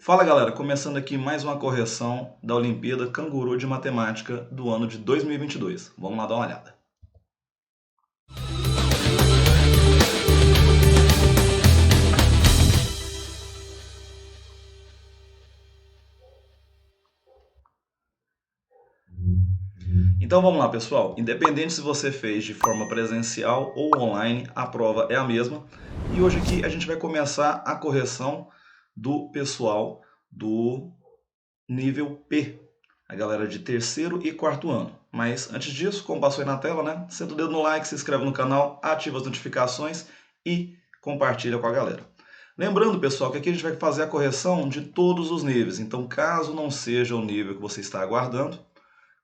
Fala galera, começando aqui mais uma correção da Olimpíada Canguru de Matemática do ano de 2022. Vamos lá dar uma olhada. Então vamos lá pessoal, independente se você fez de forma presencial ou online, a prova é a mesma. E hoje aqui a gente vai começar a correção do pessoal do nível P, a galera de terceiro e quarto ano. Mas antes disso, como passou aí na tela, né? Senta o dedo no like, se inscreve no canal, ativa as notificações e compartilha com a galera. Lembrando, pessoal, que aqui a gente vai fazer a correção de todos os níveis. Então, caso não seja o nível que você está aguardando,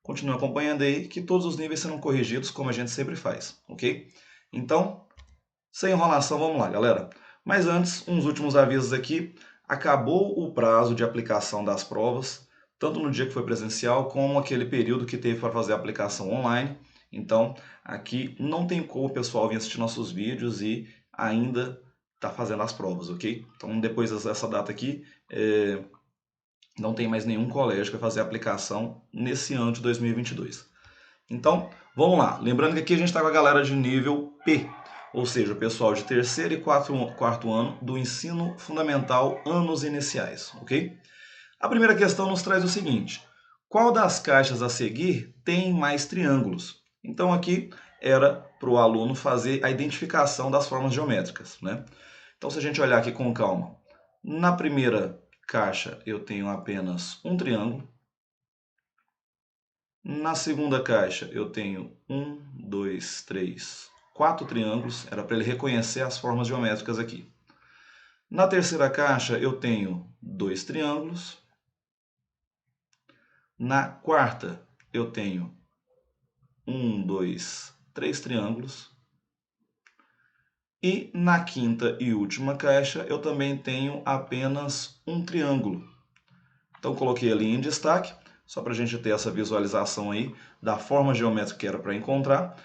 continue acompanhando aí que todos os níveis serão corrigidos como a gente sempre faz, ok? Então, sem enrolação, vamos lá, galera. Mas antes, uns últimos avisos aqui. Acabou o prazo de aplicação das provas, tanto no dia que foi presencial, como aquele período que teve para fazer a aplicação online. Então, aqui não tem como o pessoal vir assistir nossos vídeos e ainda tá fazendo as provas, ok? Então, depois dessa data aqui, não tem mais nenhum colégio que vai fazer a aplicação nesse ano de 2022. Então, vamos lá. Lembrando que aqui a gente está com a galera de nível P, ou seja, o pessoal de terceiro e quarto ano do ensino fundamental, anos iniciais, ok? A primeira questão nos traz o seguinte: qual das caixas a seguir tem mais triângulos? Então aqui era para o aluno fazer a identificação das formas geométricas, né? Então se a gente olhar aqui com calma, na primeira caixa eu tenho apenas um triângulo. Na segunda caixa eu tenho 1, 2, 3, 4 triângulos. Era para ele reconhecer as formas geométricas aqui. Na terceira caixa eu tenho 2 triângulos. Na quarta eu tenho 1, 2, 3 triângulos. E na quinta e última caixa eu também tenho apenas um triângulo. Então coloquei ali em destaque, só para a gente ter essa visualização aí da forma geométrica que era para encontrar.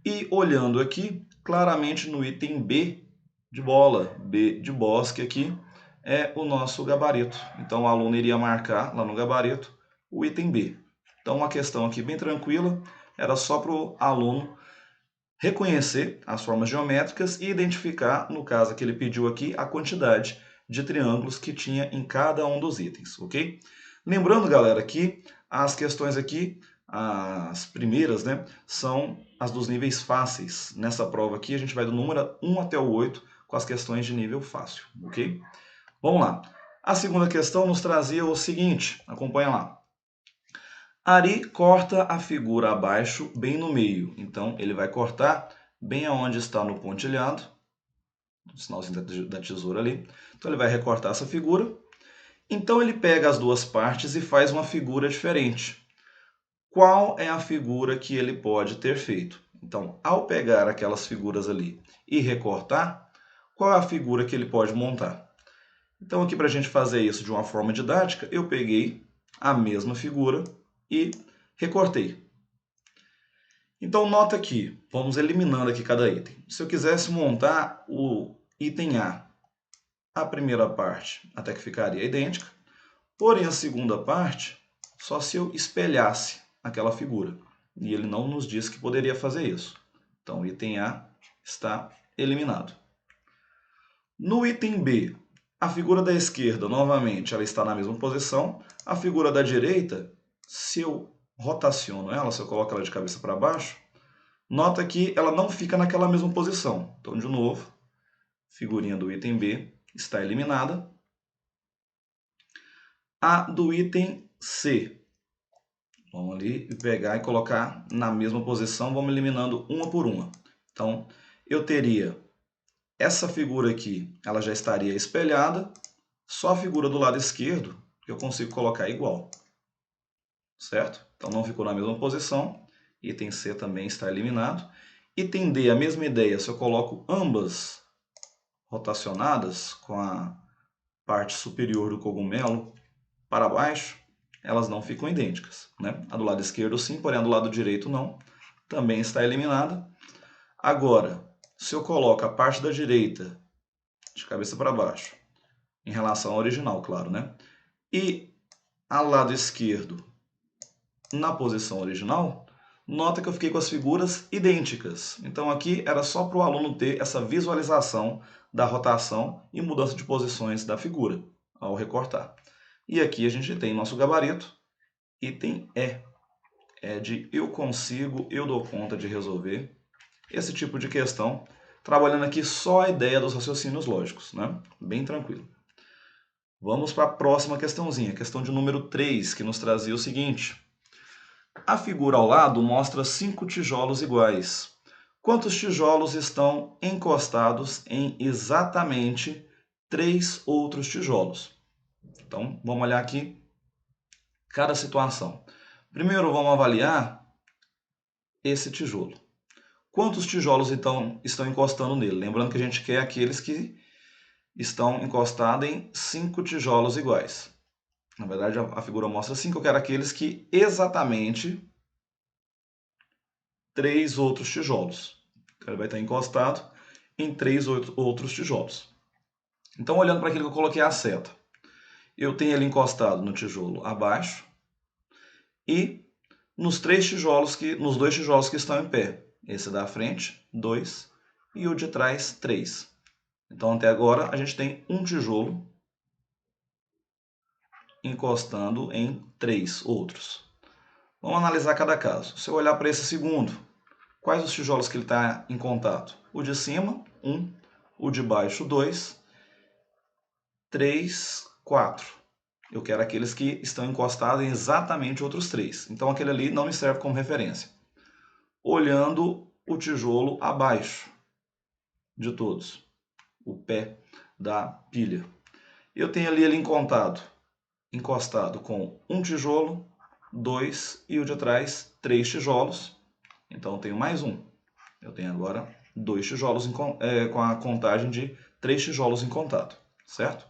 E olhando aqui, claramente no item B de bola, B de bosque aqui, é o nosso gabarito. Então o aluno iria marcar lá no gabarito o item B. Então uma questão aqui bem tranquila, era só para o aluno reconhecer as formas geométricas e identificar, no caso que ele pediu aqui, a quantidade de triângulos que tinha em cada um dos itens, ok? Lembrando, galera, que as questões aqui, as primeiras, né, são as dos níveis fáceis. Nessa prova aqui, a gente vai do número 1 até o 8 com as questões de nível fácil, ok? Vamos lá. A segunda questão nos trazia o seguinte, acompanha lá. Ari corta a figura abaixo, bem no meio. Então, ele vai cortar bem aonde está no pontilhado, o sinalzinho da tesoura ali. Então, ele vai recortar essa figura. Então, ele pega as duas partes e faz uma figura diferente. Qual é a figura que ele pode ter feito? Então, ao pegar aquelas figuras ali e recortar, qual é a figura que ele pode montar? Então, aqui para a gente fazer isso de uma forma didática, eu peguei a mesma figura e recortei. Então nota aqui, vamos eliminando aqui cada item. Se eu quisesse montar o item a primeira parte até que ficaria idêntica, porém a segunda parte só se eu espelhasse aquela figura. E ele não nos disse que poderia fazer isso. Então o item A está eliminado. No item B, a figura da esquerda, novamente, ela está na mesma posição. A figura da direita, se eu rotaciono ela, se eu coloco ela de cabeça para baixo, nota que ela não fica naquela mesma posição. Então, de novo, figurinha do item B está eliminada. A do item C. Vamos ali pegar e colocar na mesma posição, vamos eliminando uma por uma. Então, eu teria essa figura aqui, ela já estaria espelhada, só a figura do lado esquerdo que eu consigo colocar igual. Certo? Então não ficou na mesma posição. Item C também está eliminado. Item D, a mesma ideia, se eu coloco ambas rotacionadas com a parte superior do cogumelo para baixo, elas não ficam idênticas, né? A do lado esquerdo sim, porém a do lado direito não. Também está eliminada. Agora, se eu coloco a parte da direita de cabeça para baixo, em relação ao original, claro, né? e ao lado esquerdo, na posição original, nota que eu fiquei com as figuras idênticas. Então aqui era só para o aluno ter essa visualização da rotação e mudança de posições da figura ao recortar. E aqui a gente tem nosso gabarito, item E. É de eu consigo, eu dou conta de resolver esse tipo de questão, trabalhando aqui só a ideia dos raciocínios lógicos, né? Bem tranquilo. Vamos para a próxima questãozinha, questão de número 3, que nos trazia o seguinte. A figura ao lado mostra 5 tijolos iguais. Quantos tijolos estão encostados em exatamente 3 outros tijolos? Então, vamos olhar aqui cada situação. Primeiro, vamos avaliar esse tijolo. Quantos tijolos então estão encostando nele? Lembrando que a gente quer aqueles que estão encostados em 5 tijolos iguais. Na verdade, a figura mostra 5, eu quero aqueles que exatamente 3 outros tijolos. Ele vai estar encostado em 3 outros tijolos. Então, olhando para aquilo que eu coloquei a seta, eu tenho ele encostado no tijolo abaixo e nos 2 tijolos que estão em pé. Esse da frente, 2, e o de trás, 3. Então, até agora, a gente tem um tijolo encostando em 3 outros. Vamos analisar cada caso. Se eu olhar para esse segundo, quais os tijolos que ele está em contato? O de cima, 1. O de baixo, 2. 3, 4. Eu quero aqueles que estão encostados em exatamente outros 3. Então, aquele ali não me serve como referência. Olhando o tijolo abaixo de todos, o pé da pilha. Eu tenho ali ele encostado com um tijolo, 2 e o de trás 3 tijolos. Então eu tenho mais um. Eu tenho agora 2 tijolos com a contagem de 3 tijolos em contato, certo?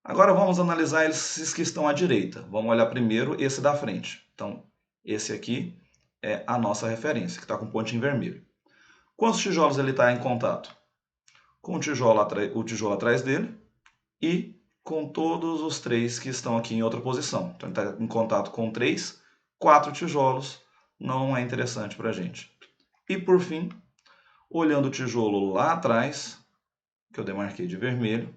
Agora vamos analisar esses que estão à direita. Vamos olhar primeiro esse da frente. Então, esse aqui é a nossa referência, que está com pontinho vermelho. Quantos tijolos ele está em contato? Com o tijolo atrás dele e com todos os 3 que estão aqui em outra posição. Então, ele está em contato com 3, 4 tijolos, não é interessante para a gente. E, por fim, olhando o tijolo lá atrás, que eu demarquei de vermelho,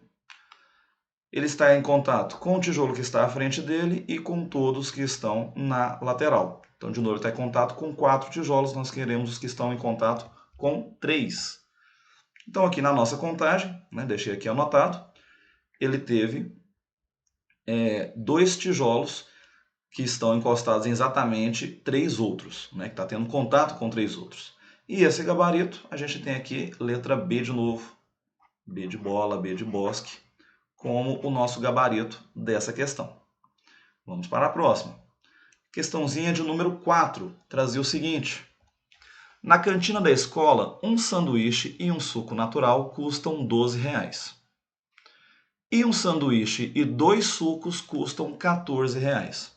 ele está em contato com o tijolo que está à frente dele e com todos que estão na lateral. Então, de novo, ele está em contato com 4 tijolos, nós queremos os que estão em contato com 3. Então, aqui na nossa contagem, né, deixei aqui anotado, ele teve 2 tijolos que estão encostados em exatamente 3 outros, né, que está tendo contato com 3 outros. E esse gabarito, a gente tem aqui letra B de novo, B de bola, B de bosque, como o nosso gabarito dessa questão. Vamos para a próxima. Questãozinha de número 4, trazia o seguinte. Na cantina da escola, um sanduíche e um suco natural custam R$12. E um sanduíche e 2 sucos custam R$14.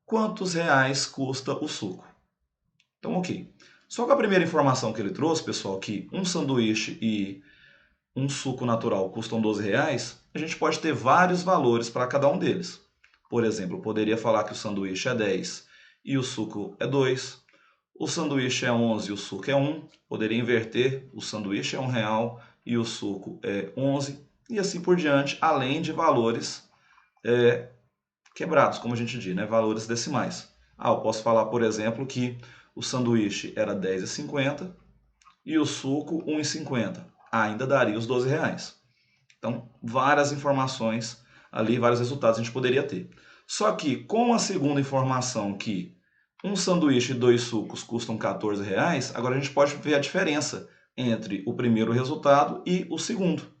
Quantos reais custa o suco? Então, ok. Só com a primeira informação que ele trouxe, pessoal, que um sanduíche e um suco natural custam R$12, a gente pode ter vários valores para cada um deles. Por exemplo, eu poderia falar que o sanduíche é 10 e o suco é 2. O sanduíche é 11 e o suco é 1. Poderia inverter, o sanduíche é R$1 e o suco é 11. E assim por diante, além de valores quebrados, como a gente diz, né? Valores decimais. Eu posso falar, por exemplo, que o sanduíche era R$10,50 e o suco R$1,50. Ainda daria os R$12. Então, várias informações ali, vários resultados a gente poderia ter. Só que com a segunda informação que um sanduíche e 2 sucos custam R$14, agora a gente pode ver a diferença entre o primeiro resultado e o segundo.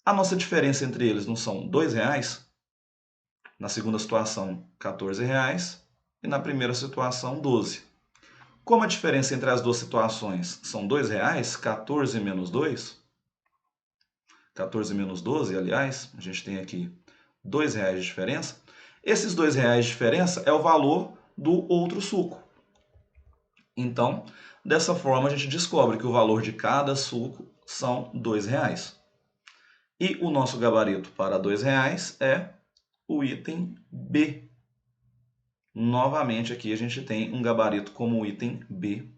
A nossa diferença entre eles não são R$2? Na segunda situação, R$14 e na primeira situação, 12. Como a diferença entre as duas situações são R$2, 14 menos 2, 14 menos 12, aliás, a gente tem aqui R$2 de diferença. Esses R$2 de diferença é o valor do outro suco. Então, dessa forma, a gente descobre que o valor de cada suco são R$2. E o nosso gabarito para R$2 é o item B. Novamente aqui a gente tem um gabarito como o item B.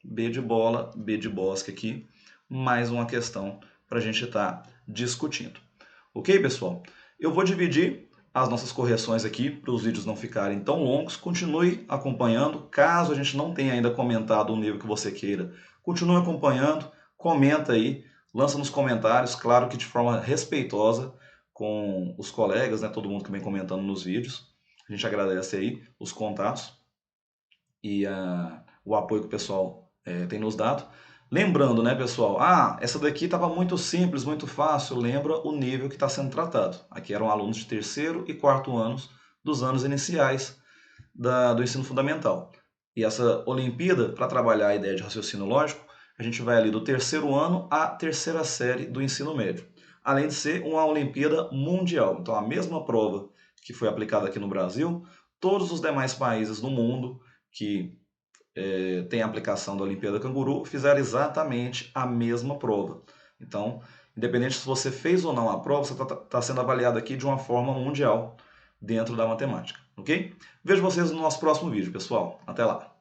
B de bola, B de bosque aqui. Mais uma questão para a gente estar discutindo. Ok, pessoal? Eu vou dividir as nossas correções aqui para os vídeos não ficarem tão longos. Continue acompanhando. Caso a gente não tenha ainda comentado o nível que você queira, continue acompanhando, comenta aí, lança nos comentários, claro que de forma respeitosa com os colegas, né, todo mundo que vem comentando nos vídeos. A gente agradece aí os contatos e o apoio que o pessoal tem nos dado. Lembrando, né, pessoal, essa daqui estava muito simples, muito fácil, lembra o nível que está sendo tratado. Aqui eram alunos de terceiro e quarto anos dos anos iniciais do ensino fundamental. E essa Olimpíada, para trabalhar a ideia de raciocínio lógico, a gente vai ali do terceiro ano à terceira série do ensino médio. Além de ser uma Olimpíada mundial. Então, a mesma prova que foi aplicada aqui no Brasil, todos os demais países do mundo que tem a aplicação da Olimpíada Canguru fizeram exatamente a mesma prova. Então, independente se você fez ou não a prova, você está sendo avaliado aqui de uma forma mundial dentro da matemática, ok? Vejo vocês no nosso próximo vídeo, pessoal. Até lá!